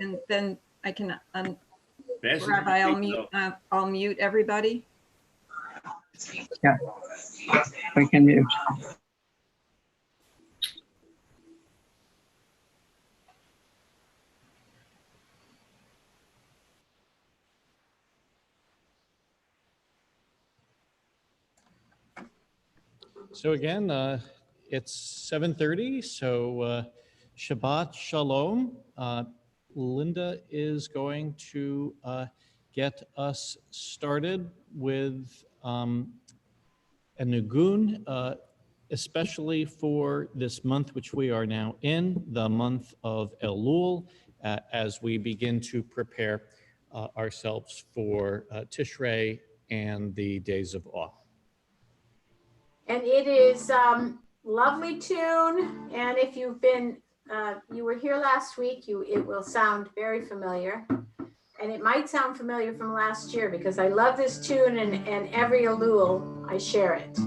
and then I can, Rabbi, I'll mute everybody. Yeah, we can mute. So again, it's 7:30, so Shabbat Shalom. Linda is going to get us started with a nigun, especially for this month, which we are now in, the month of Elul, as we begin to prepare ourselves for Tishrei and the days of awe. And it is lovely tune. And if you've been, you were here last week, it will sound very familiar. And it might sound familiar from last year because I love this tune, and every Elul I share it.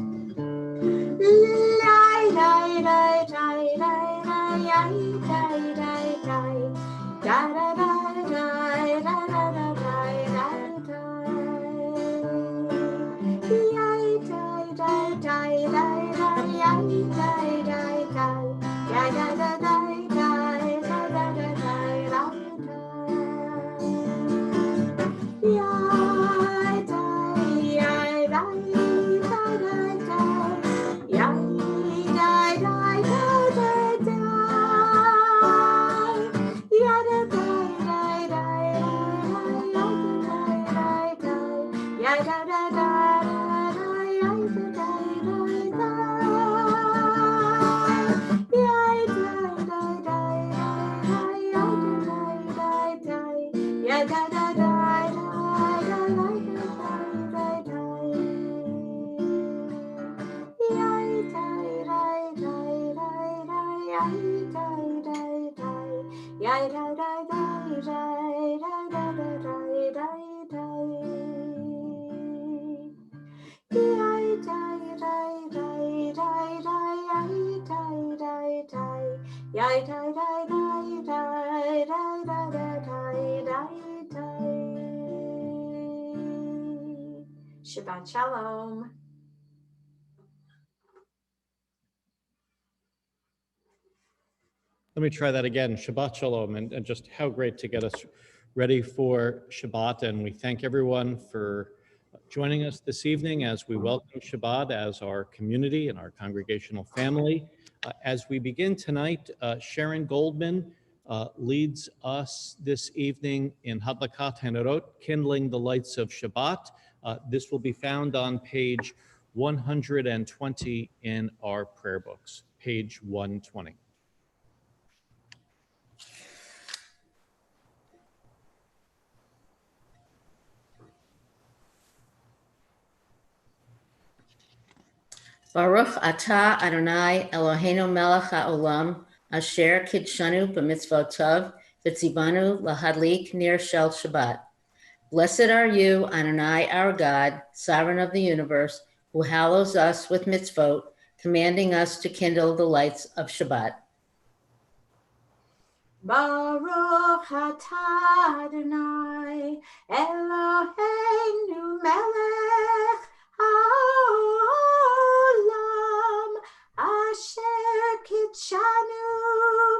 Shabbat Shalom. Let me try that again. Shabbat Shalom, and just how great to get us ready for Shabbat. And we thank everyone for joining us this evening as we welcome Shabbat as our community and our congregational family. As we begin tonight, Sharon Goldman leads us this evening in Hadlakat Hanerot, Kindling the Lights of Shabbat. This will be found on page 120 in our prayer books, page 120. Baruch atah Adonai Eloheinu melech haolam asher kidshanu b'mitzvotav v'tzivanu lahadlik ner shel Shabbat. Blessed are you, Adonai, our God, sovereign of the universe, who hallows us with mitzvot, commanding us to kindle the lights of Shabbat. Baruch atah Adonai Eloheinu melech haolam asher kitshanu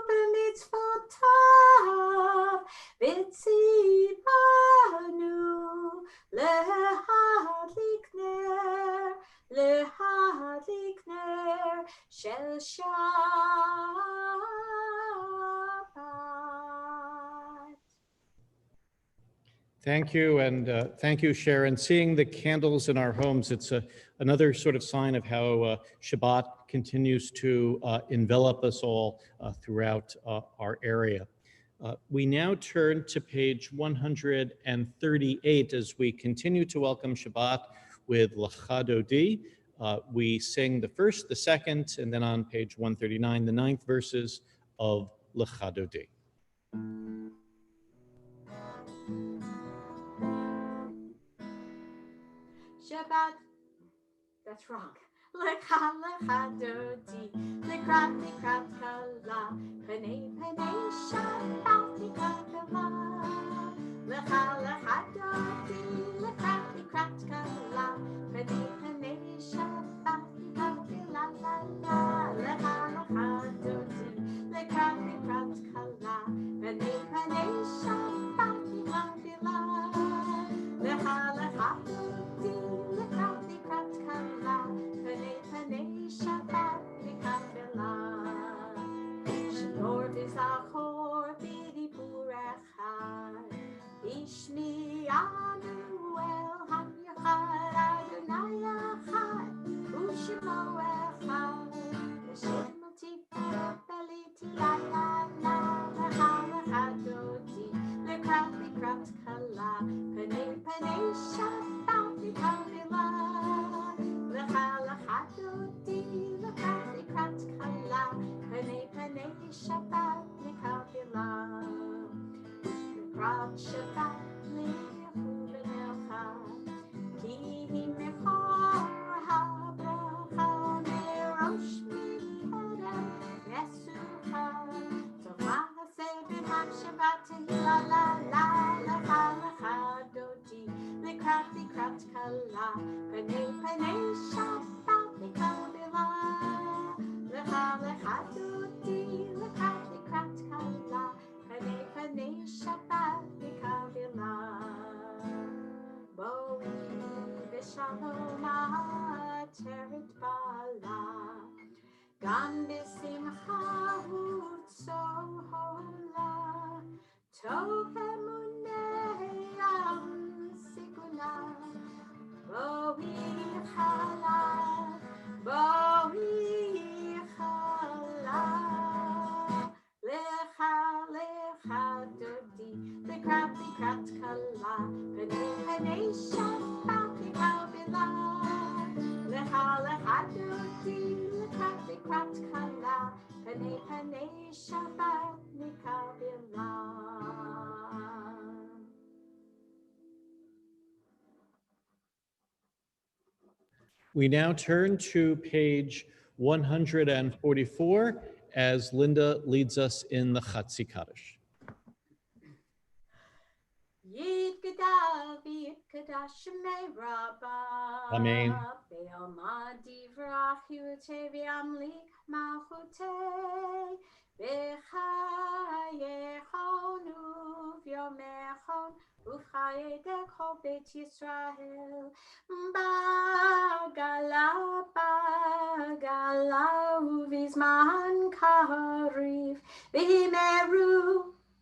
b'mitzvotav v'tzivanu lehadlik ner shel Shabbat. Thank you, and thank you, Sharon. Seeing the candles in our homes, it's another sort of sign of how Shabbat continues to envelop us all throughout our area. We now turn to page 138 as we continue to welcome Shabbat with Lecha Dodi. We sing the first, the second, and then on page 139, the 9th verses of Lecha Dodi. Shabbat, that's wrong. Lecha lecha dodi, likrat likrat kala, panei panei Shabbat likrat kala, Ishmi Anu El Ham Yachad Adonai Echad Ushmo Echad L'Shem Tiferet Layla Lecha Lechadoti Lekrat Likrat Kala Panei Panei Shabbat Likavila Lecha Lechadoti Lekrat Likrat Kala Panei Panei Shabbat Likavila Lekrat Shabbat Lichu V'Necha Ki Mechor HaBracha Merosh Mikedem Nesucha Torah HaSebim Shabbat Tehillah La Lecha Lechadoti Lekrat Likrat Kala Panei Panei Shabbat Likavila Lecha Lechadoti Lekrat Likrat Kala Panei Panei Shabbat Likavila Boi B'Shalom Ateret Bala Gam B'Simcha Utzohola Tov Emunei Am Sigula Boi Chala Lecha Lecha Dodi Lekrat Likrat Kala Panei Panei Shabbat Likavila Lecha Lecha Dodi Lekrat Likrat Kala Panei Panei Shabbat Likavila. We now turn to page 144 as Linda leads us in the Chatzi Kaddish. Yitgada v'yitkada shemei rabba Amen. Be'alma divrach yute v'yamlik malchutei V'chayechonu v'yomechon Ufchayedek chol Beit Yisrael Bagala uvizman kariv V'himeru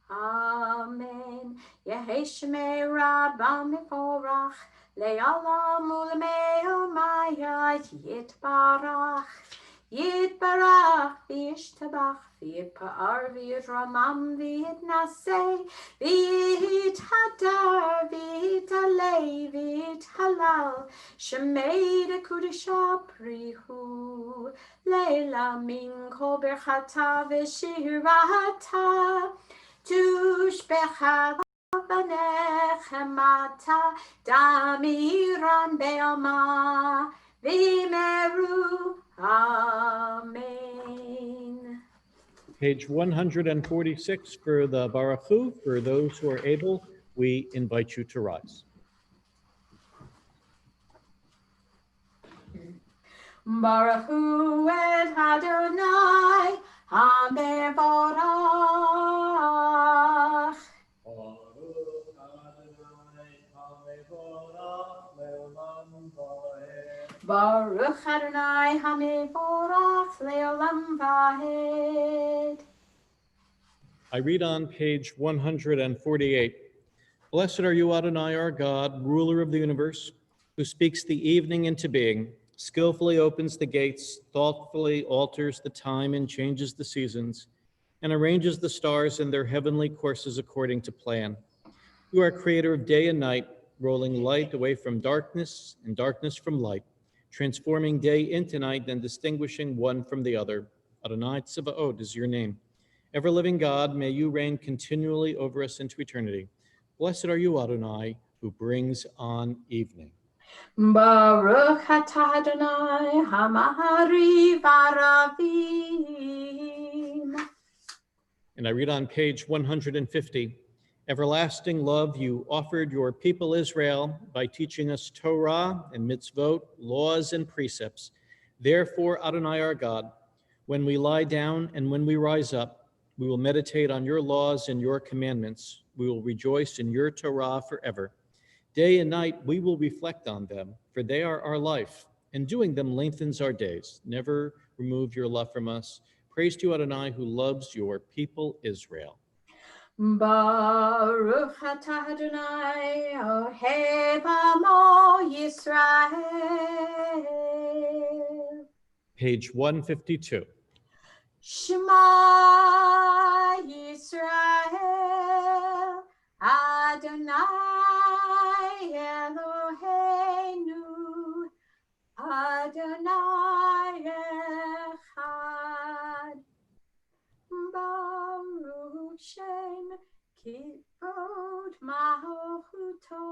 Amen. Yehi Shmei Rabba Meforach Le'olam u'le'me'omayat Yitbarach V'yishtabach V'yitpa'ar V'yitramam V'yitnaseh V'yithadar V'yitalei V'yithalal Shemei Dekudisha Prihu Leila Min Kol Berchata V'shirata Tushbecha v'nechemata damiran be'alma v'imeru. Amen. Page 146 for the Baruch Hu. For those who are able, we invite you to rise. Baruch Hu et Adonai HaMevorach. Baruch Adonai HaMevorach Le'olam Vahed. I read on page 148. Blessed are you, Adonai, our God, ruler of the universe, who speaks the evening into being, skillfully opens the gates, thoughtfully alters the time and changes the seasons, and arranges the stars in their heavenly courses according to plan. You are creator of day and night, rolling light away from darkness and darkness from light, transforming day into night and distinguishing one from the other. Adonai Tzivaot is your name. Ever-living God, may you reign continually over us into eternity. Blessed are you, Adonai, who brings on evening. Baruch atah Adonai Hamahari Varavim. And I read on page 150. Everlasting love, you offered your people Israel by teaching us Torah and mitzvot, laws and precepts. Therefore, Adonai our God, when we lie down and when we rise up, we will meditate on your laws and your commandments. We will rejoice in your Torah forever. Day and night we will reflect on them, for they are our life, and doing them lengthens our days. Never remove your love from us. Praise to you, Adonai, who loves your people Israel. Baruch atah Adonai Ohev Amo Yisrael. Page 152. Shema Yisrael Adonai Eloheinu Adonai Echad. Baruch Shem Kivod Malchuto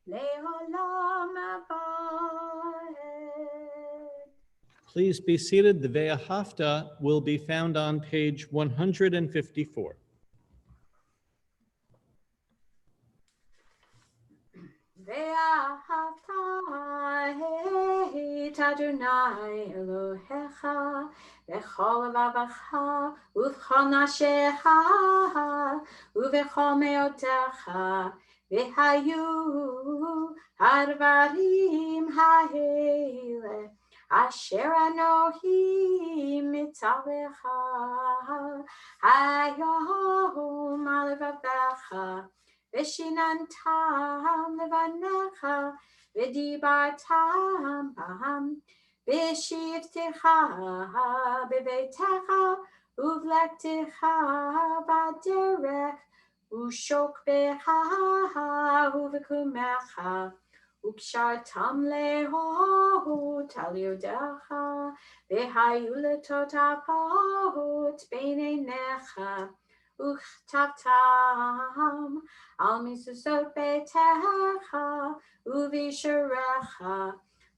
Leolam Abed. Please be seated. The Ve'ahavta will be found on page 154. Ve'ahavta et Adonai Elohecha v'chol levavecha u'v'chol nafshecha u'v'chol me'otecha v'hayu hadvarim ha'ele asher anohi mitzalecha hayom alevavecha Vishinantam levanecha, vidibartam baham, vishivtecha bevetecha, uvlektecha baderech, ushokbecha uvekumecha, ukshartam leho taliodecha, vihayuletotapot beinenecha, Uchtavtam al misusot betecha uvisharecha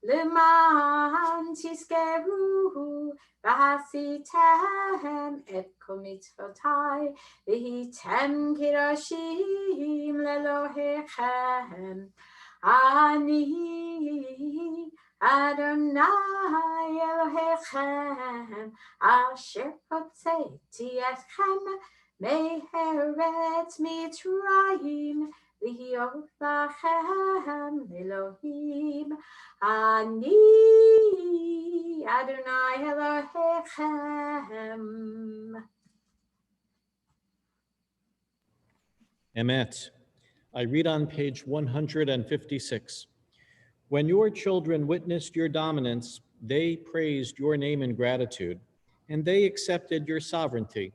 leman tiskeru v'hasitem et kol mitzvotai v'hitem kirashim lelohechem ani Adonai Elohechem asher hotzeti etchem Meheret Mitzrayim V'hiot lachem Elohim Ani Adonai Elohechem. Emet. I read on page 156. When your children witnessed your dominance, they praised your name in gratitude, and they accepted your sovereignty.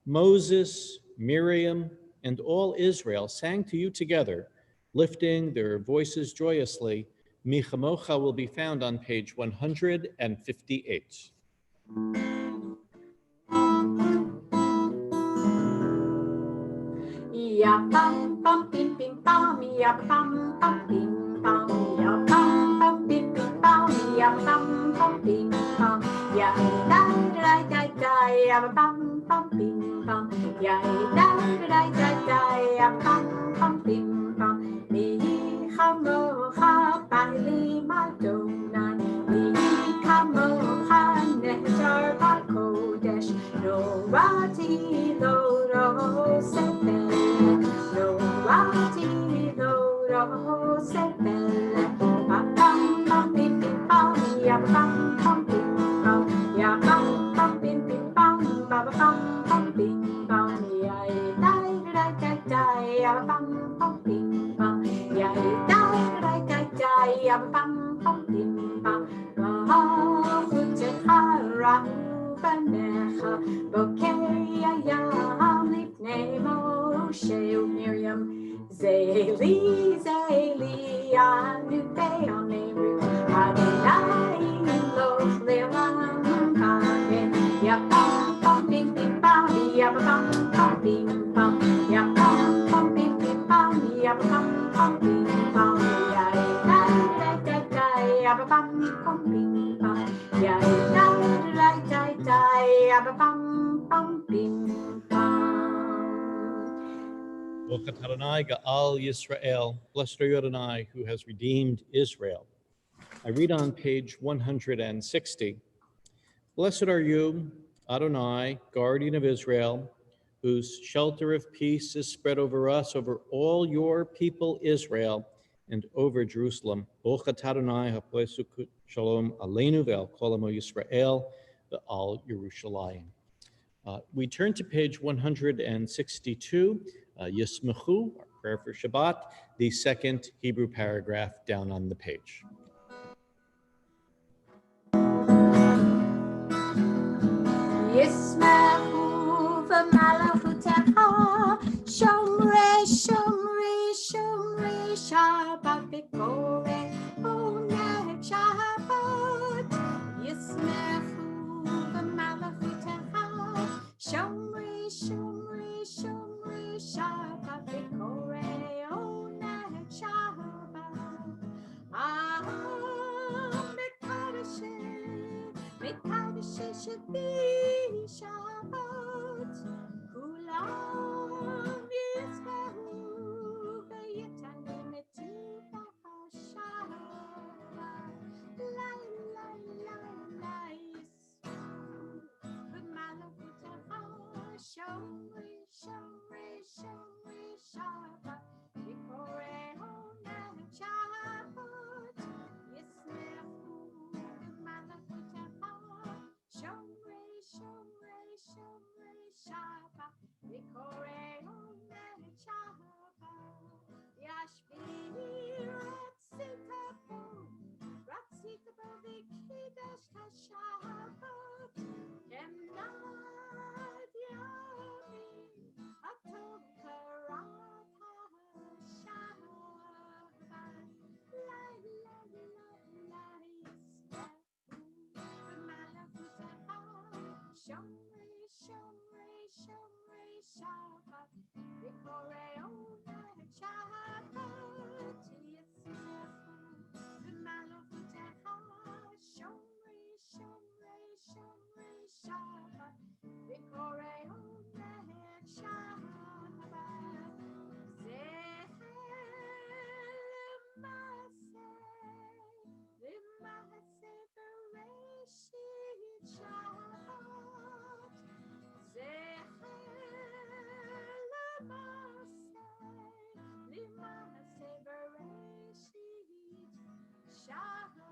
Moses, Miriam, and all Israel sang to you together, lifting their voices joyously. Michamocha will be found on page 158. Ya pam pam pim pim pam ya pam pam pim pam ya pam pam pim pim pam ya pam pam pim pam ya da da da da ya pam pam pim pam ya da da da da ya pam pam pim pam mi chamocha bali madonai mi chamocha nehtar bakodesh no rati lo ro sepel no rati lo ro sepel pam pam pam pim pim pam ya pam pam pim pam ya pam pam pim pim pam ba pam pam pim pam ya da da da da ya pam pam pim pam ya da da da da ya pam pam pim pam ba chutecha rahuvanecha bokei yam lifnei Moshe u'Miriam Zeli Zeli anu be'ameru Adonai loch le'olam kamen ya pam pam pim pim pam ya pam pam pim pam ya pam pam pim pim pam ya pam pam pim pam ya da da da da ya pam pam pim pam ya da da da da ya pam pam pim pam. Bochat Adonai Ga'al Yisrael. Blessed are you, Adonai, who has redeemed Israel. I read on page 160. Blessed are you, Adonai, guardian of Israel, whose shelter of peace is spread over us, over all your people Israel, and over Jerusalem. Bochat Adonai ha'plesu shalom aleinu ve'al kol amo Yisrael ve'al Yerushalayim. We turn to page 162, Yismechu, our prayer for Shabbat, the second Hebrew paragraph down on the page. Yismechu v'malachutecha, shomrei, shomrei, shomrei, Shabbat b'korei, oneg Shabbat. Yismechu v'malachutecha, shomrei, shomrei, shomrei, Shabbat b'korei, oneg Shabbat. Mekadosh should be Shabbat. Kulam yisrahu v'yitanu metuva Shabbat. La la la la yisrahu v'malachutecha, shomrei, shomrei, shomrei, Shabbat b'korei oneg Shabbat. Yismechu v'malachutecha, shomrei, shomrei, shomrei, Shabbat b'korei oneg Shabbat. Yashvi ratzita bo v'kidash Shabbat, emnad yamim atov karat Shabbat. La la la la yismechu v'malachutecha, shomrei, shomrei, shomrei, Shabbat b'korei oneg Shabbat. Yismechu v'malachutecha, shomrei, shomrei, shomrei, Shabbat b'korei oneg Shabbat. L'maaseh bereshit Shabbat. L'maaseh bereshit Shabbat.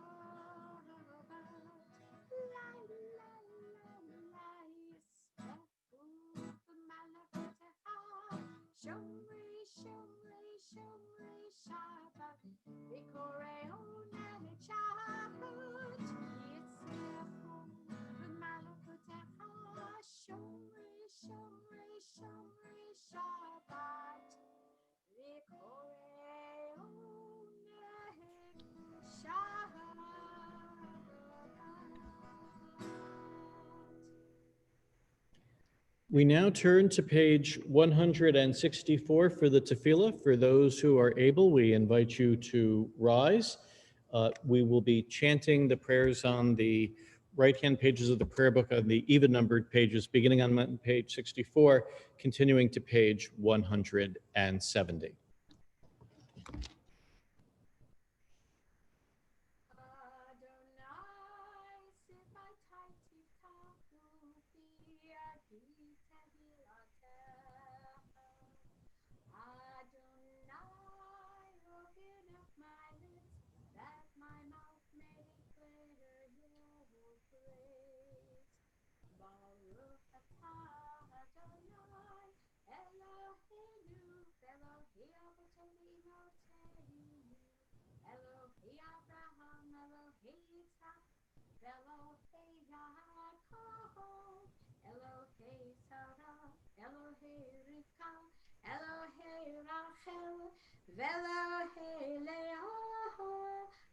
La la la la yismechu v'malachutecha, shomrei, shomrei, shomrei, Shabbat b'korei oneg Shabbat. Yismechu v'malachutecha, shomrei, shomrei, shomrei, Shabbat b'korei oneg Shabbat. We now turn to page 164 for the tefillah. For those who are able, we invite you to rise. We will be chanting the prayers on the right-hand pages of the prayer book on the even-numbered pages, beginning on page 64, continuing to page 170. Open up my lips that my mouth may declare your praise. Baruch atah Adonai Eloheinu Elohe Avotenu Elohe Abraham Elohe Yitzhak Elohe Yaakov Elohe Sarah Elohe Rivka Elohe Rachel Velohe Leah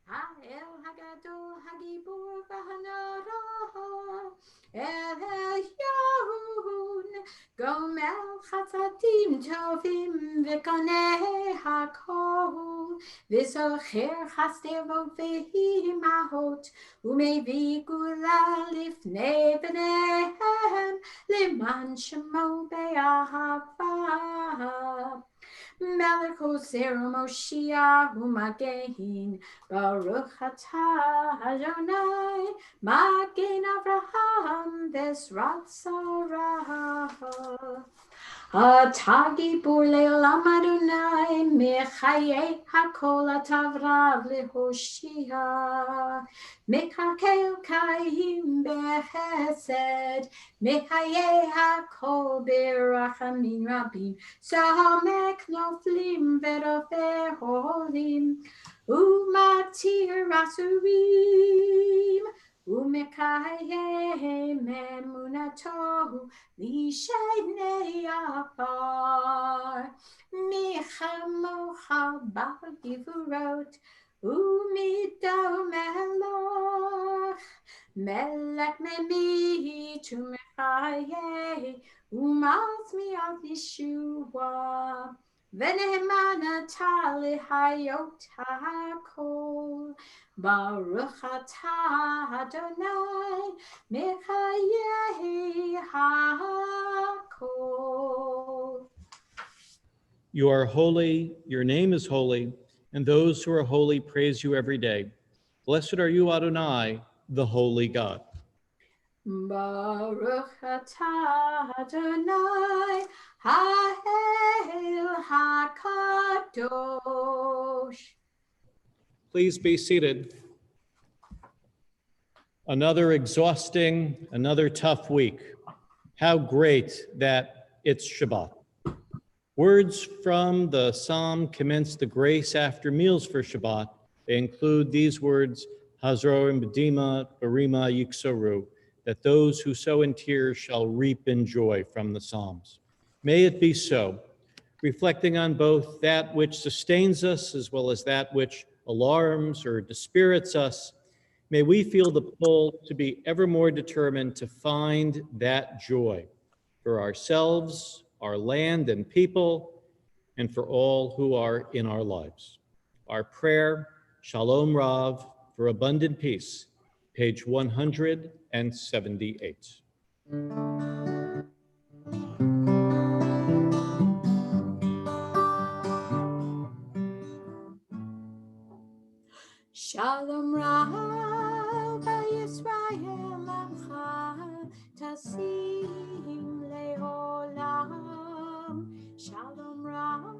Ha'el Hagadol Hagibur V'Hanara Elyon Gomel Chatzadim Tovim V'Konei HaKol V'Zocher Chasdevot V'Himahot U'Mevi Gula Lifnei B'neihem Leman Shemo Be'ahava Melech Ozer Moshiach U'Magen Baruch atah Adonai Magen Avraham V'Ezrat Sarah Atah Gibur Le'olam Adonai מחיי הכל התברב להושיע, מקרקע קיים בחסד, מחיי הכל ברחמים רבים, סומק נופלים ורופא חולים, ומתיר אסורים, ומקיים אמונתו לשני עפר. מי כמוך בגבורות ומידו מלוך, מלך ממית ומחיה ומצמיח ישועה, ונאמן אתה להיות הכל. ברוך אתה אדוני מחיי הכל. You are holy, your name is holy, and those who are holy praise you every day. Blessed are you, Adonai, the holy God. Baruch atah Adonai Ha'el HaKadosh. Please be seated. Another exhausting, another tough week. How great that it's Shabbat. Words from the psalm commence the grace after meals for Shabbat. They include these words, Hazro B'dima Barima Yiksoru, that those who sow in tears shall reap in joy from the Psalms. May it be so, reflecting on both that which sustains us as well as that which alarms or dispirits us. May we feel the pull to be ever more determined to find that joy for ourselves, our land and people, and for all who are in our lives. Our prayer, Shalom Rav, for abundant peace, page 178. Shalom Rav Yisrael Amcha Tasim Leolam. Shalom Rav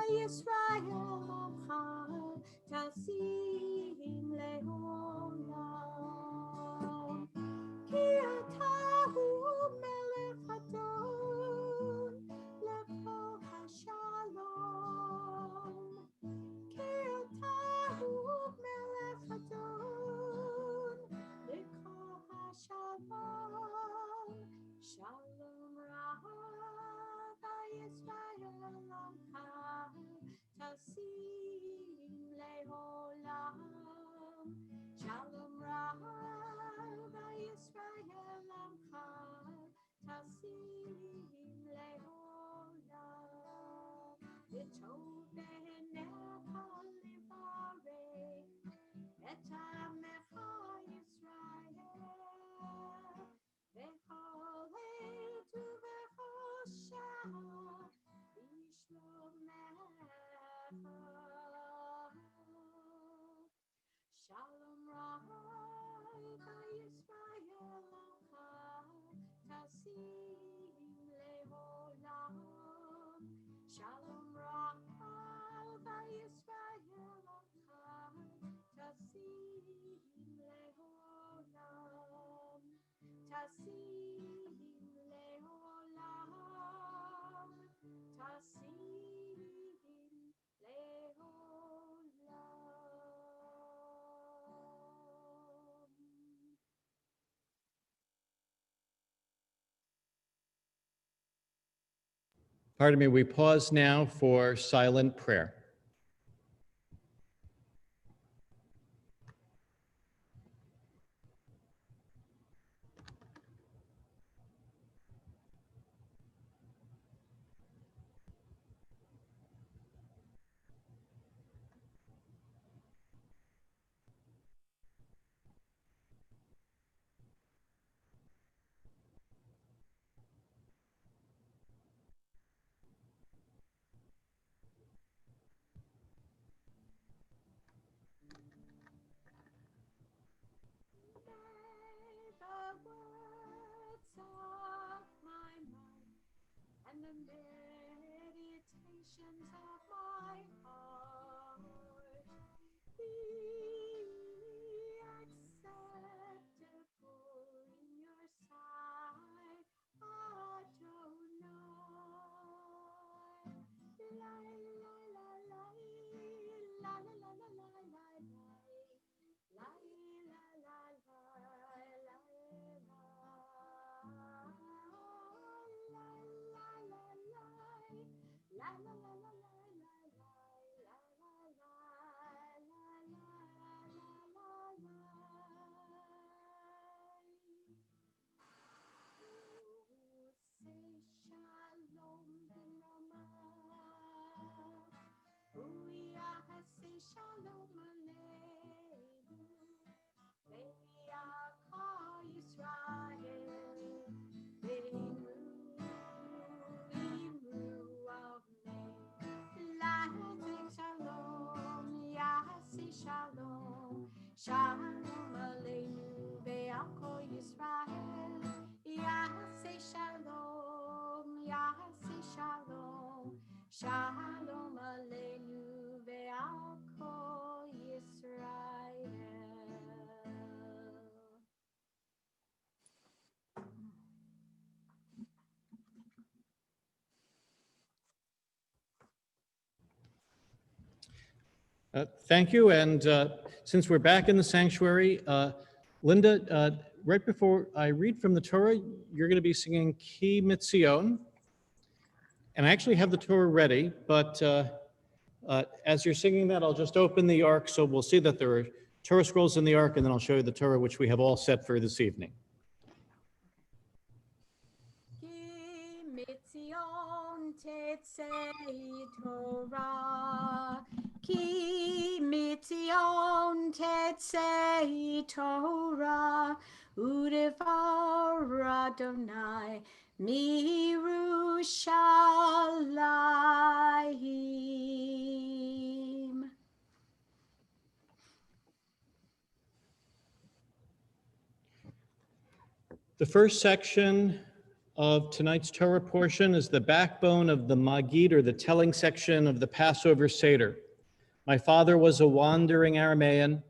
Yisrael Amcha Tasim Leolam. Ki atahu melech adon lechol hashalom. Ki atahu melech adon lechol hashalom. Shalom Rav Yisrael Amcha Tasim Leolam. Shalom Rav Yisrael Amcha Tasim Leolam. V'tov b'einecha livarech et amecha Yisrael, v'chol עת ובכל שעה בשלומך. Shalom Rav Yisrael Amcha Tasim Leolam. Shalom Rav Yisrael Amcha Tasim Leolam. Tasim Leolam. Tasim Leolam. Pardon me, we pause now for silent prayer. May the words of my mouth and the meditations of my Shalom Aleinu ve'al Yisrael. Yaseh Shalom, Yaseh Shalom. Shalom Aleinu ve'al Yisrael. Thank you. And since we're back in the sanctuary, Linda, right before I read from the Torah, you're going to be singing Ki Mitzion. And I actually have the Torah ready, but as you're singing that, I'll just open the Ark. So we'll see that there are Torah scrolls in the Ark, and then I'll show you the Torah, which we have all set for this evening. Ki mitzion tetzei Torah. Ki mitzion tetzei Torah. Udevar Adonai mirushalayim. The first section of tonight's Torah portion is the backbone of the Magid, or the telling section of the Passover Seder. My father was a wandering Aramaean,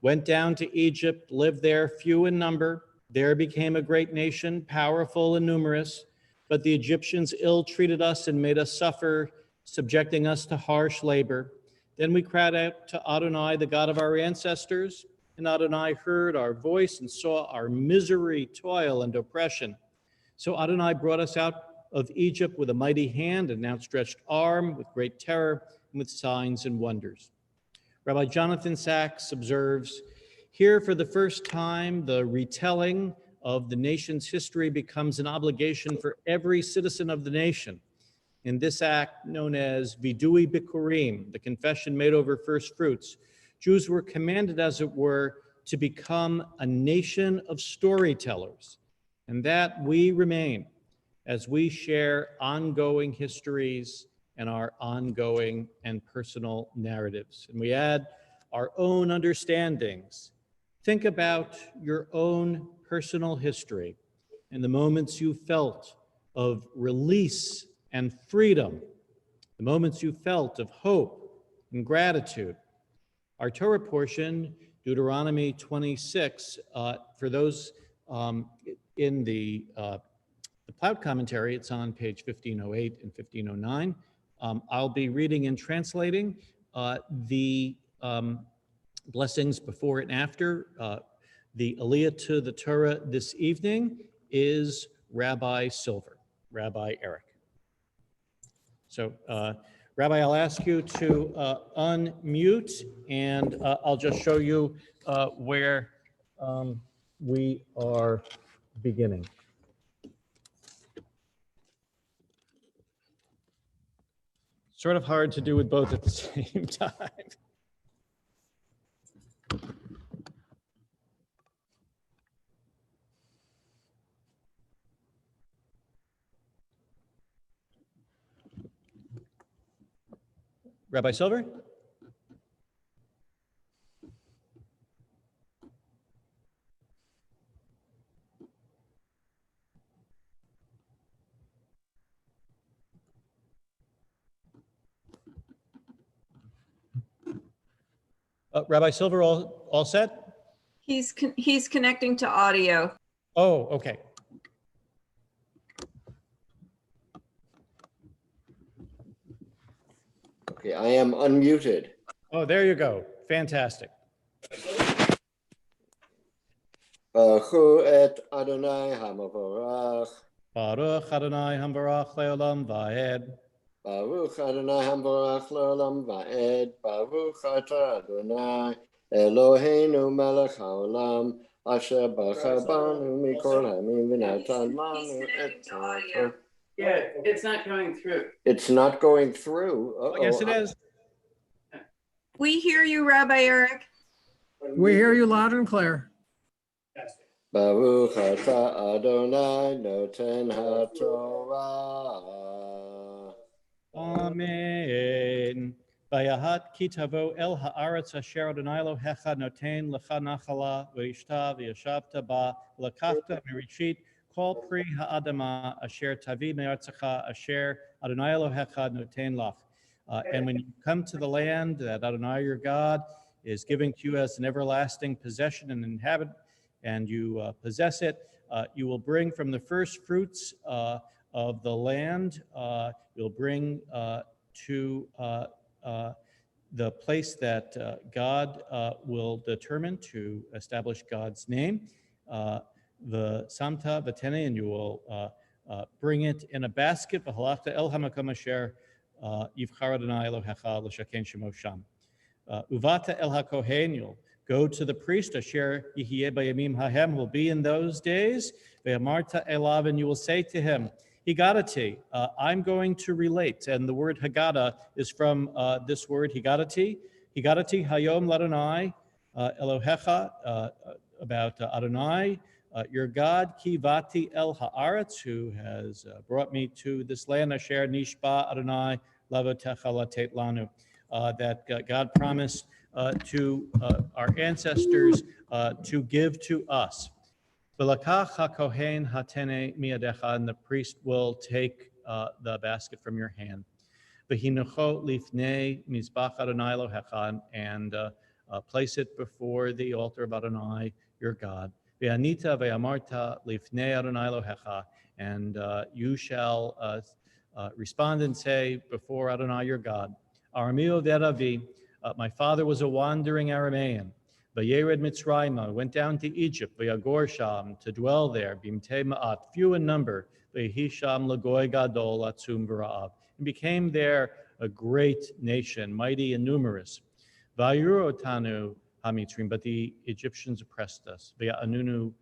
went down to Egypt, lived there, few in number. There became a great nation, powerful and numerous. But the Egyptians ill-treated us and made us suffer, subjecting us to harsh labor. Then we cried out to Adonai, the God of our ancestors, and Adonai heard our voice and saw our misery, toil, and oppression. So Adonai brought us out of Egypt with a mighty hand and outstretched arm, with great terror, and with signs and wonders. Rabbi Jonathan Sachs observes, here for the first time, the retelling of the nation's history becomes an obligation for every citizen of the nation. In this act, known as Vidui Bikurim, the confession made over first fruits, Jews were commanded, as it were, to become a nation of storytellers, and that we remain as we share ongoing histories and our ongoing and personal narratives. And we add our own understandings. Think about your own personal history and the moments you felt of release and freedom, the moments you felt of hope and gratitude. Our Torah portion, Deuteronomy 26, for those in the Plaut commentary, it's on page 1508 and 1509. I'll be reading and translating the blessings before and after. The Aliyah to the Torah this evening is Rabbi Silver, Rabbi Eric. So, Rabbi, I'll ask you to unmute, and I'll just show you where we are beginning. Sort of hard to do with both at the same time. Rabbi Silver? Rabbi Silver, all set? He's connecting to audio. Oh, okay. Okay, I am unmuted. Oh, there you go. Fantastic. Baruch et Adonai Hamavorach. Baruch Adonai Hambarach Leolam Vaed. Baruch Adonai Hamavorach Leolam Vaed. Baruch atah Adonai Eloheinu melech haolam asher bachar banu mikol hamim v'natan lanu et Torah. Yeah, it's not going through. It's not going through. Oh, yes, it is. We hear you, Rabbi Eric. We hear you loud and clear. Baruch atah Adonai noten haTorah. Amen. Vayahat ki tavo el haaretz asher Adonai Elohecha noten lecha nachala v'ishta v'yashavta ba lakachta mirishit kol pri ha'adama asher tavi me'artzecha asher Adonai Elohecha noten lach. And when you come to the land that Adonai your God is giving to you as an everlasting possession and inhabit, and you possess it, you will bring from the first fruits of the land, you'll bring to the place that God will determine to establish God's name, the Samta Vatene, and you will bring it in a basket, V'halachta el hamakom asher yivchar Adonai Elohecha l'shaken shemo sham. Uvata el hakohen, you'll go to the priest, asher yihye bayamim hahem, will be in those days, ve'amarta elav, and you will say to him, Higadati, I'm going to relate, and the word Haggadah is from this word Higadati. Higadati hayom ladonai Elohecha, about Adonai, your God, Kivati el haaretz, who has brought me to this land, asher nishba Adonai lavotecha latet lanu, that God promised to our ancestors to give to us. V'lakach hakohen hatene miadecha, and the priest will take the basket from your hand. V'hinucho lifnei mizbach Adonai Elohecha, and place it before the altar of Adonai your God. V'anita ve'amarta lifnei Adonai Elohecha, and you shall respond and say before Adonai your God, Arameo v'Aravi, my father was a wandering Aramean. Vayered Mitzrayim, went down to Egypt, Vayagor Sham, to dwell there, Bimte Ma'at, few in number, Vayhisham Lagoy Gadol Atzum V'Ra'av, and became there a great nation, mighty and numerous. Vayurotanu Hamitzrim, but the Egyptians oppressed us. Vaya'anunu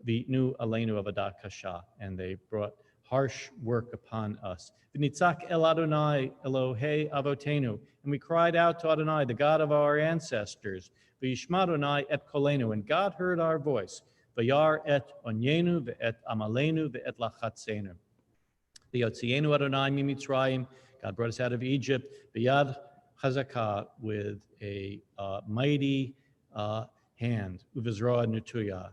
V'itnu Aleinu Avadat Kasha, and they brought harsh work upon us. V'nitzak el Adonai Elohei Avotenu, and we cried out to Adonai, the God of our ancestors. V'yishma Adonai et kolenu, and God heard our voice. V'yar et onyenu ve'et amalenu ve'et lachatzenu. V'yotzienu Adonai mimitzrayim, God brought us out of Egypt. V'yad chazakah, with a mighty hand. Uvizroa nutuya,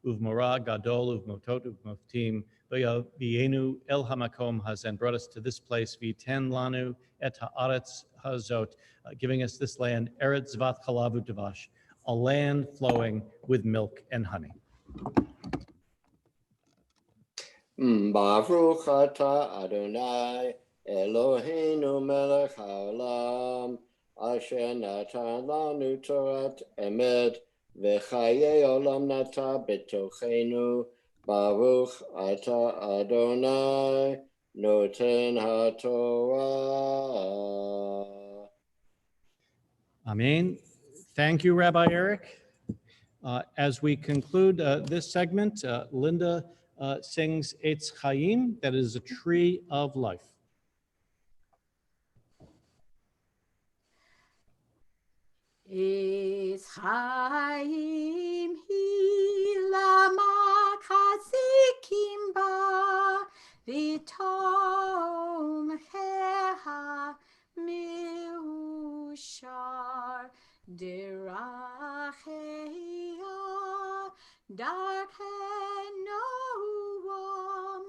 uvmora gadol uvmotot uvmoftim. V'yenu el hamakom hazen, brought us to this place. V'ten lanu et haaretz hazot, giving us this land, Eretz Zvat Chalav U'Davash, a land flowing with milk and honey. Baruch atah Adonai Eloheinu melech haolam asher natan lanu Torat emet v'chayei olam nata betochenu. Baruch atah Adonai noten haTorah. Amen. Thank you, Rabbi Eric. As we conclude this segment, Linda sings Eitz Chaim, that is a tree of life. Eitz Chaim hi lama chazikim ba v'tom heha miushar deracheya darkenoam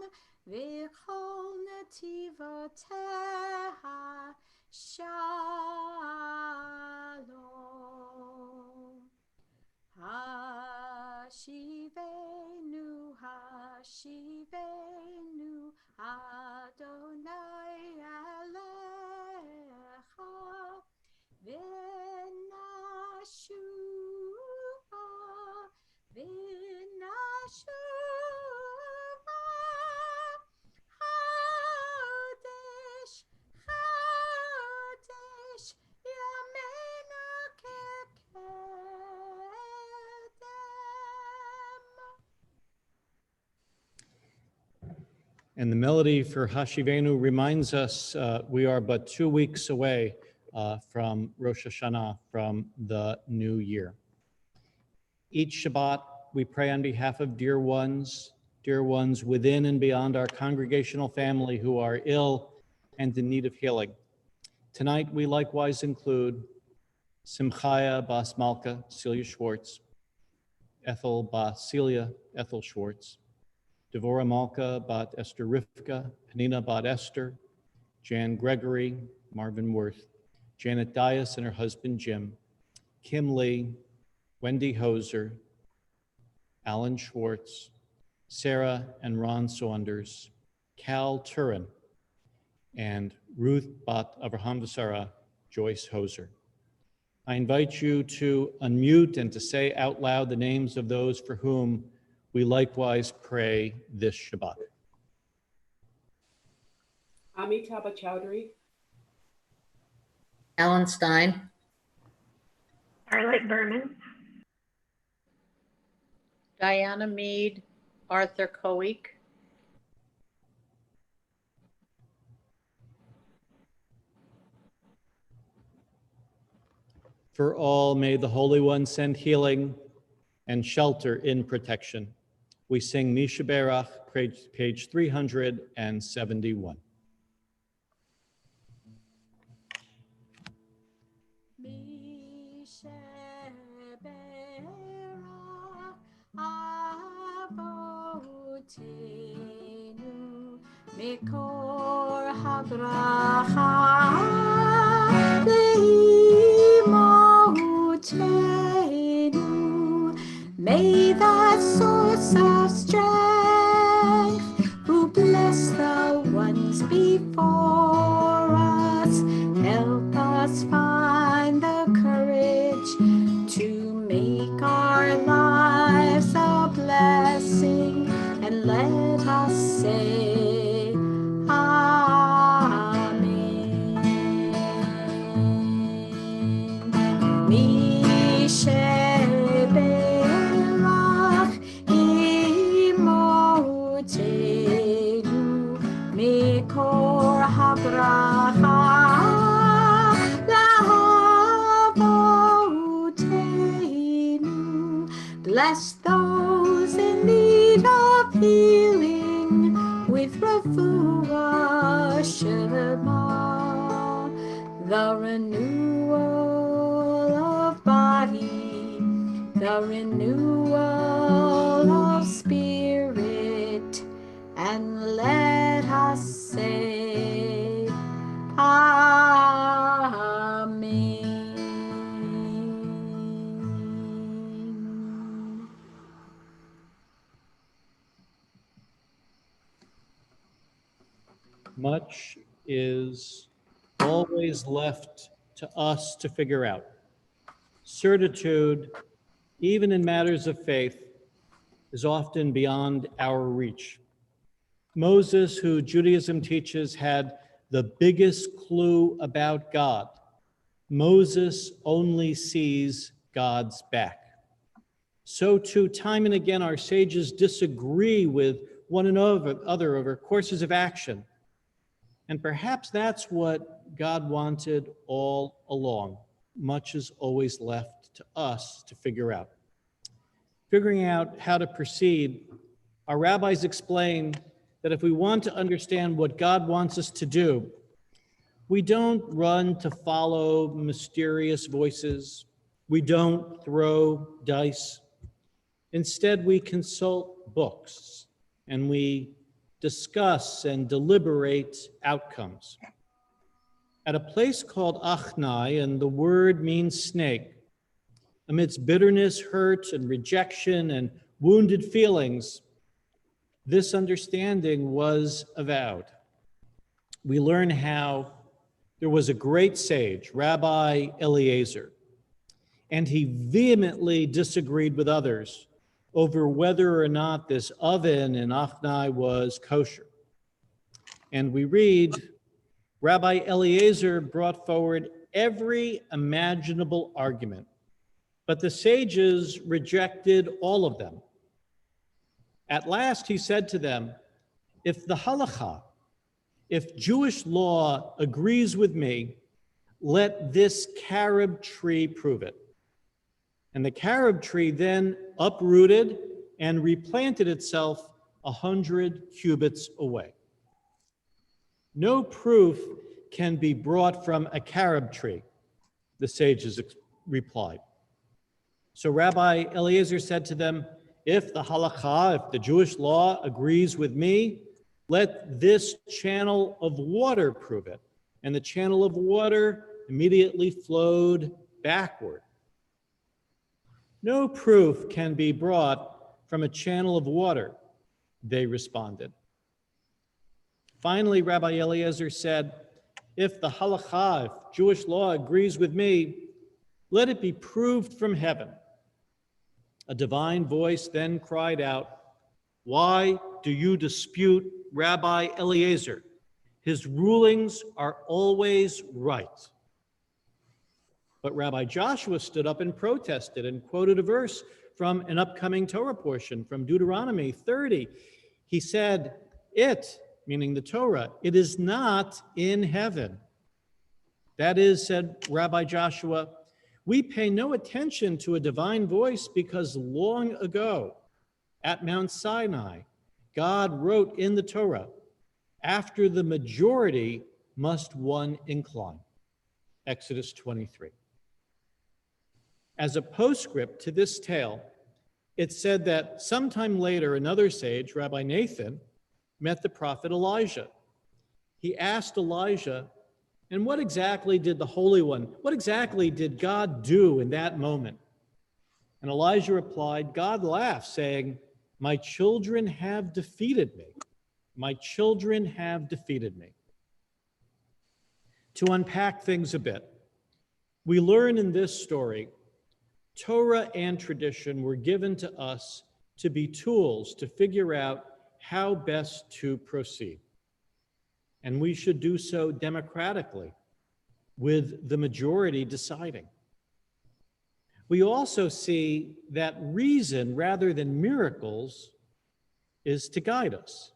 v'chol netivoteha shalom. Hashivenu, Hashivenu, Adonai Elecha, And the melody for Hashivenu reminds us we are but 2 weeks away from Rosh Hashanah, from the new year. Each Shabbat, we pray on behalf of dear ones within and beyond our congregational family who are ill and in need of healing. Tonight, we likewise include Simchaya Bas Malka, Celia Schwartz, Ethel Bas Celia, Ethel Schwartz, Devorah Malka Bat Esther Rivka, Penina Bat Esther, Jan Gregory, Marvin Worth, Janet Dias and her husband Jim, Kim Lee, Wendy Hoser, Alan Schwartz, Sarah and Ron Saunders, Cal Turin, and Ruth Bat Avraham Vasara, Joyce Hoser. I invite you to unmute and to say out loud the names of those for whom we likewise pray this Shabbat. Amitabh Chowdhury, Alan Stein, Starlight Berman, Diana Mead, Arthur Cowick, For all, may the Holy One send healing and shelter in protection. We sing Misha Berach, page 371. Mikor habracha leimotenu. May the source of strength, who bless the ones before us, help us find the courage to make our lives a blessing, and let us say bless those in need of healing with refuah shlema, the renewal of body, the renewal of spirit, and let us say Amen. Much is always left to us to figure out. Certitude, even in matters of faith, is often beyond our reach. Moses, who Judaism teaches had the biggest clue about God, Moses only sees God's back. So too, time and again, our sages disagree with one another over courses of action. And perhaps that's what God wanted all along. Much is always left to us to figure out. Figuring out how to proceed, our rabbis explain that if we want to understand what God wants us to do, we don't run to follow mysterious voices. We don't throw dice. Instead, we consult books and we discuss and deliberate outcomes. At a place called Achnai, and the word means snake, amidst bitterness, hurt, and rejection, and wounded feelings, this understanding was avowed. We learn how there was a great sage, Rabbi Eliezer, and he vehemently disagreed with others over whether or not this oven in Achnai was kosher. And we read, Rabbi Eliezer brought forward every imaginable argument, but the sages rejected all of them. At last he said to them, if the halakha, if Jewish law agrees with me, let this carob tree prove it. And the carob tree then uprooted and replanted itself 100 cubits away. No proof can be brought from a carob tree, the sages replied. So Rabbi Eliezer said to them, if the halakha, if the Jewish law agrees with me, let this channel of water prove it. And the channel of water immediately flowed backward. No proof can be brought from a channel of water, they responded. Finally, Rabbi Eliezer said, if the halakha, if Jewish law agrees with me, let it be proved from heaven. A divine voice then cried out, why do you dispute Rabbi Eliezer? His rulings are always right. But Rabbi Joshua stood up and protested and quoted a verse from an upcoming Torah portion from Deuteronomy 30. He said, it, meaning the Torah, it is not in heaven. That is, said Rabbi Joshua, we pay no attention to a divine voice because long ago at Mount Sinai, God wrote in the Torah, after the majority must one incline. Exodus 23. As a postscript to this tale, it said that sometime later, another sage, Rabbi Nathan, met the prophet Elijah. He asked Elijah, and what exactly did the Holy One, what exactly did God do in that moment? And Elijah replied, God laughed, saying, my children have defeated me. My children have defeated me. To unpack things a bit, we learn in this story, Torah and tradition were given to us to be tools to figure out how best to proceed. And we should do so democratically, with the majority deciding. We also see that reason, rather than miracles, is to guide us.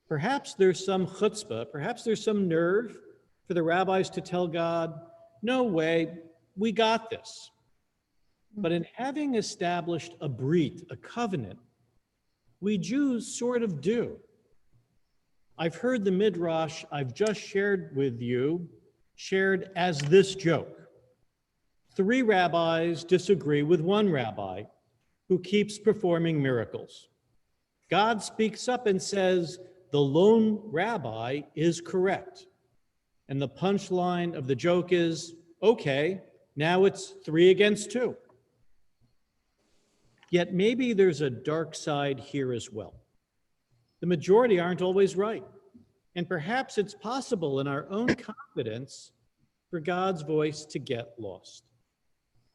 Perhaps there's some chutzpah, perhaps there's some nerve for the rabbis to tell God, no way, we got this. But in having established a brit, a covenant, we Jews sort of do. I've heard the midrash I've just shared with you shared as this joke. 3 rabbis disagree with one rabbi who keeps performing miracles. God speaks up and says, the lone rabbi is correct. And the punchline of the joke is, okay, now it's 3 against 2. Yet maybe there's a dark side here as well. The majority aren't always right. And perhaps it's possible in our own confidence for God's voice to get lost.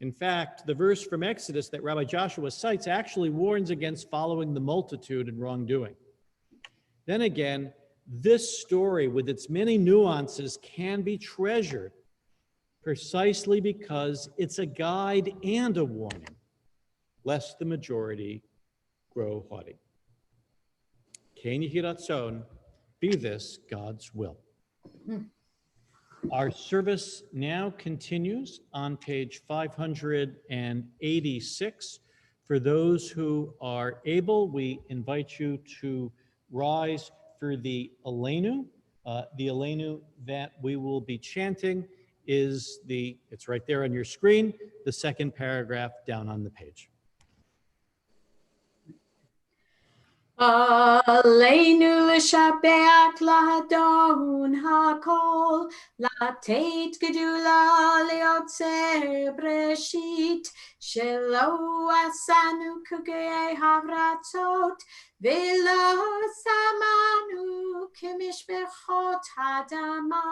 In fact, the verse from Exodus that Rabbi Joshua cites actually warns against following the multitude in wrongdoing. Then again, this story with its many nuances can be treasured precisely because it's a guide and a warning, lest the majority grow haughty. Ken yehi ratzon, be this God's will. Our service now continues on page 586. For those who are able, we invite you to rise for the Aleinu. The Aleinu that we will be chanting is it's right there on your screen, the second paragraph down on the page. Aleinu l'shabeach lahadon hakol, latet gedula leotzer breshit, shelo asanu kugei havratzot, velo samanu kemishbechot hadama,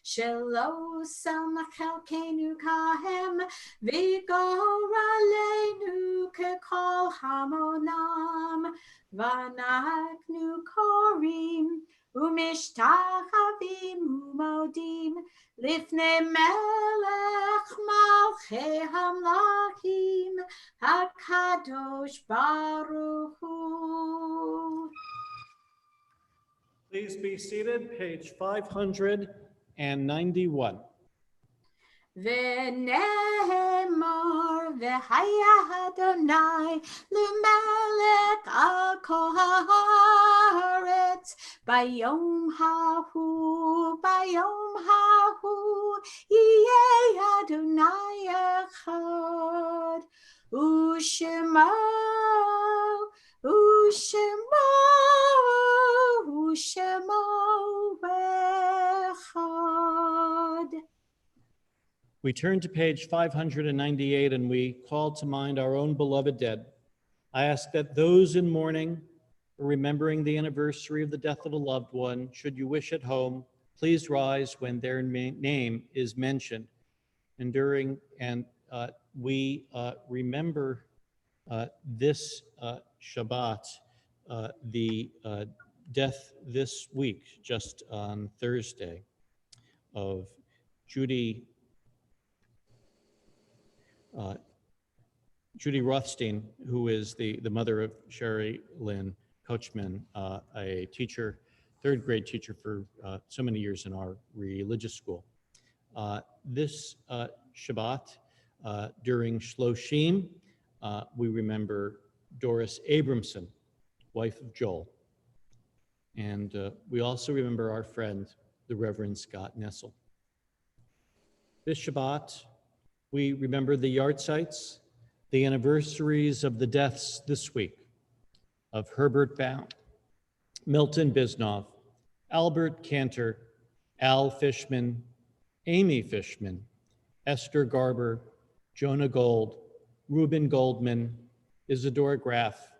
shelo samachelkenu kahem, vigor aleinu kekol hamonam, Vanaknu korim umishtachavim umodim lifnei melech malchei hamlachim hakadosh baruch hu. Please be seated, page 591. V'nehemar v'haya Adonai l'melech al kol haaretz bayom hahu yeh Adonai echad u'shemo echad. We turn to page 598 and we call to mind our own beloved dead. I ask that those in mourning or remembering the anniversary of the death of a loved one, should you wish at home, please rise when their name is mentioned. And we remember this Shabbat, the death this week, just on Thursday, of Judy Rothstein, who is the mother of Sherry Lynn Coachman, a teacher, third grade teacher for so many years in our religious school. This Shabbat, during Shloshim, we remember Doris Abramson, wife of Joel. And we also remember our friend, the Reverend Scott Nessel. This Shabbat, we remember the yahrzeits, the anniversaries of the deaths this week of Herbert Baum, Milton Bisnoff, Albert Cantor, Al Fishman, Amy Fishman, Esther Garber, Jonah Gold, Reuben Goldman, Isadora Graff,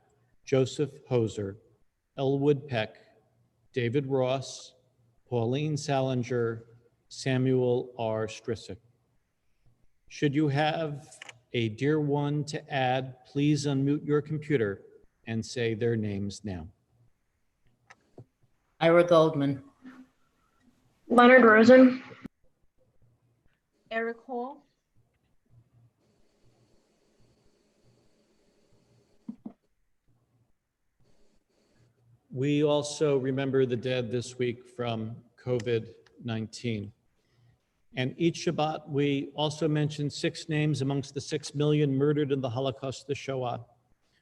Joseph Hoser, Elwood Peck, David Ross, Pauline Salinger, Samuel R. Strissick. Should you have a dear one to add, please unmute your computer and say their names now. Ira Goldman. Leonard Rosen. Eric Hall. We also remember the dead this week from COVID-19. And each Shabbat, we also mention 6 names amongst the 6 million murdered in the Holocaust, the Shoah.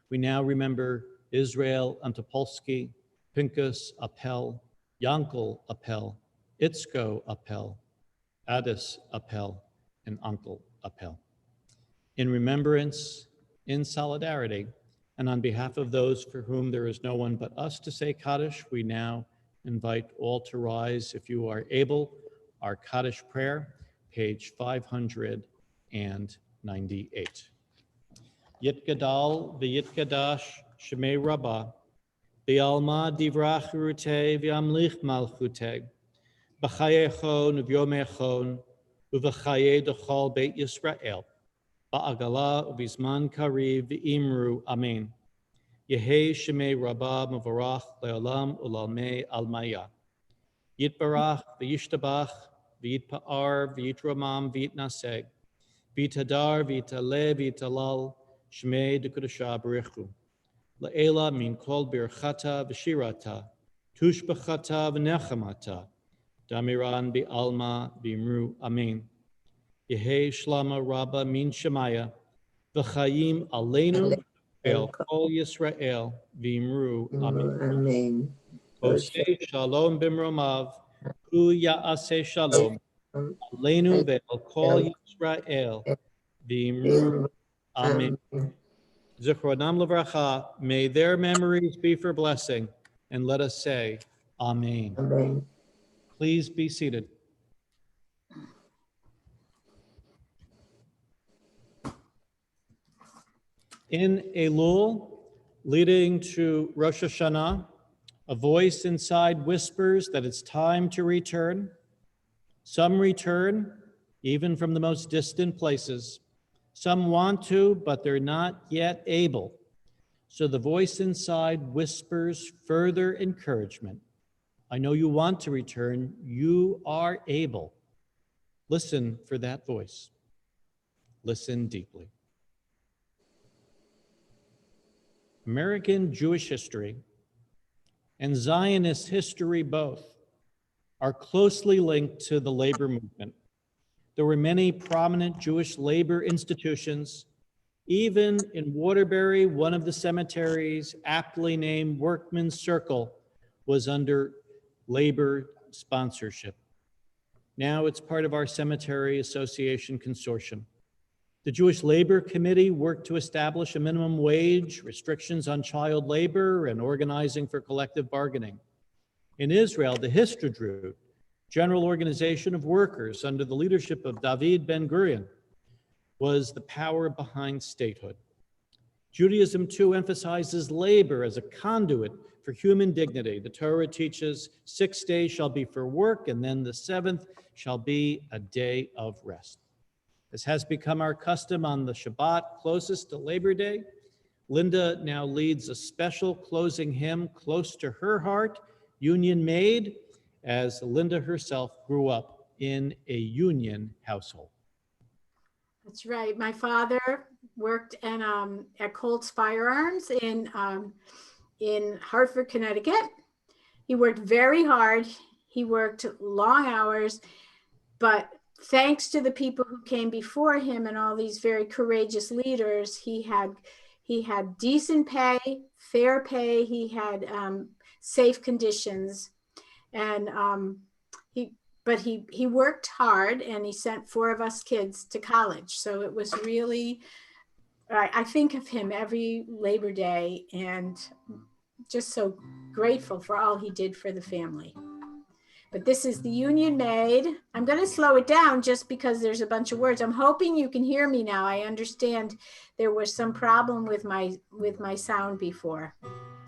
We now remember Israel Antopolsky, Pinchas Appel, Yankel Appel, Itzko Appel, Addis Appel, and Uncle Appel. In remembrance, in solidarity, and on behalf of those for whom there is no one but us to say Kaddish, we now invite all to rise, if you are able. Our Kaddish prayer, page 598. Yitgadal v'yitgadash shemei rabbah, v'yalma divrach urutei v'yamlich malchutei, b'chayechon v'yomechon, u'v'chayei d'chol beit Yisrael, ba'agala u'bizman kariv v'imru amen. Yehei shemei rabbah mevorach le'olam u'lalmei almaya. Yitbarach v'yishtabach v'yitpa'ar v'yitramam v'yitnaseg v'yitadar v'yitaleh v'yitalal shmei d'kudashah b'richu la'ela min kol birchata v'shirata tushbachata v'nechamata damiran b'alma b'imru amen. Yehei shlama rabba min shemaya v'chayim aleinu el kol Yisrael v'imru amen. Amen. Oseh shalom bimromav, hu ya'aseh shalom, aleinu ve'el kol Yisrael, v'imru amen. Zichronam levracha, may their memories be for blessing, and let us say, amen. Amen. Please be seated. In Elul, leading to Rosh Hashanah, a voice inside whispers that it's time to return. Some return, even from the most distant places. Some want to, but they're not yet able. So the voice inside whispers further encouragement. I know you want to return. You are able. Listen for that voice. Listen deeply. American Jewish history and Zionist history both are closely linked to the labor movement. There were many prominent Jewish labor institutions. Even in Waterbury, one of the cemeteries, aptly named Workman's Circle, was under labor sponsorship. Now it's part of our Cemetery Association consortium. The Jewish Labor Committee worked to establish a minimum wage, restrictions on child labor, and organizing for collective bargaining. In Israel, the Histadrut, General Organization of Workers under the leadership of David Ben-Gurion, was the power behind statehood. Judaism, too, emphasizes labor as a conduit for human dignity. The Torah teaches 6 days shall be for work, and then the 7th shall be a day of rest. As has become our custom on the Shabbat closest to Labor Day, Linda now leads a special closing hymn close to her heart, Union Made, as Linda herself grew up in a union household. That's right. My father worked at Colt's Firearms in Hartford, Connecticut. He worked very hard. He worked long hours, but thanks to the people who came before him and all these very courageous leaders, he had decent pay, fair pay. He had safe conditions, and he worked hard, and he sent 4 of us kids to college. So it was really, I think of him every Labor Day and just so grateful for all he did for the family. But this is the Union Made. I'm going to slow it down just because there's a bunch of words. I'm hoping you can hear me now. I understand there was some problem with my sound before.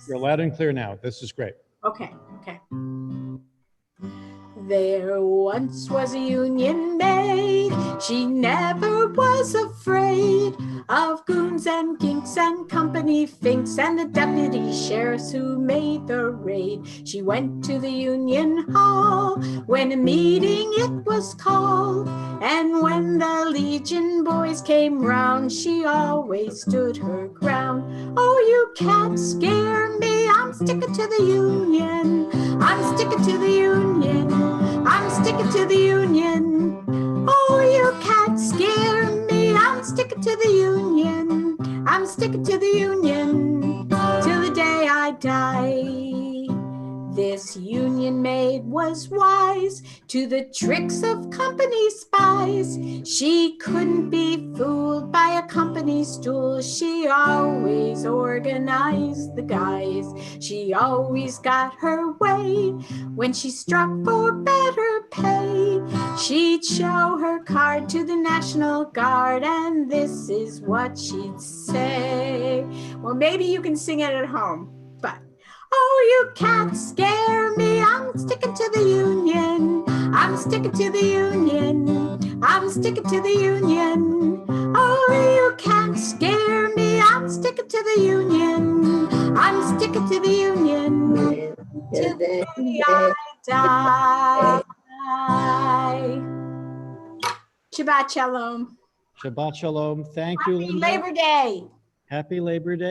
You're loud and clear now. This is great. Okay. There once was a Union Maid. She never was afraid of goons and ginks and company finks and the deputy sheriffs who made the raid. She went to the Union Hall when a meeting it was called, and when the Legion boys came round, she always stood her ground. Oh, you can't scare me, I'm sticking to the Union. I'm sticking to the Union. I'm sticking to the Union. Oh, you can't scare me. I'm sticking to the Union. I'm sticking to the Union till the day I die. This Union Maid was wise to the tricks of company spies. She couldn't be fooled by a company stool. She always organized the guys. She always got her way. When she struck for better pay, she'd show her card to the National Guard, and this is what she'd say. Well, maybe you can sing it at home, but oh, you can't scare me. I'm sticking to the Union. I'm sticking to the Union. I'm sticking to the Union. Oh, you can't scare me. I'm sticking to the Union. I'm sticking to the Union till the day I die. Shabbat Shalom. Shabbat Shalom. Thank you, Happy Linda. Labor Day. Happy Labor Day.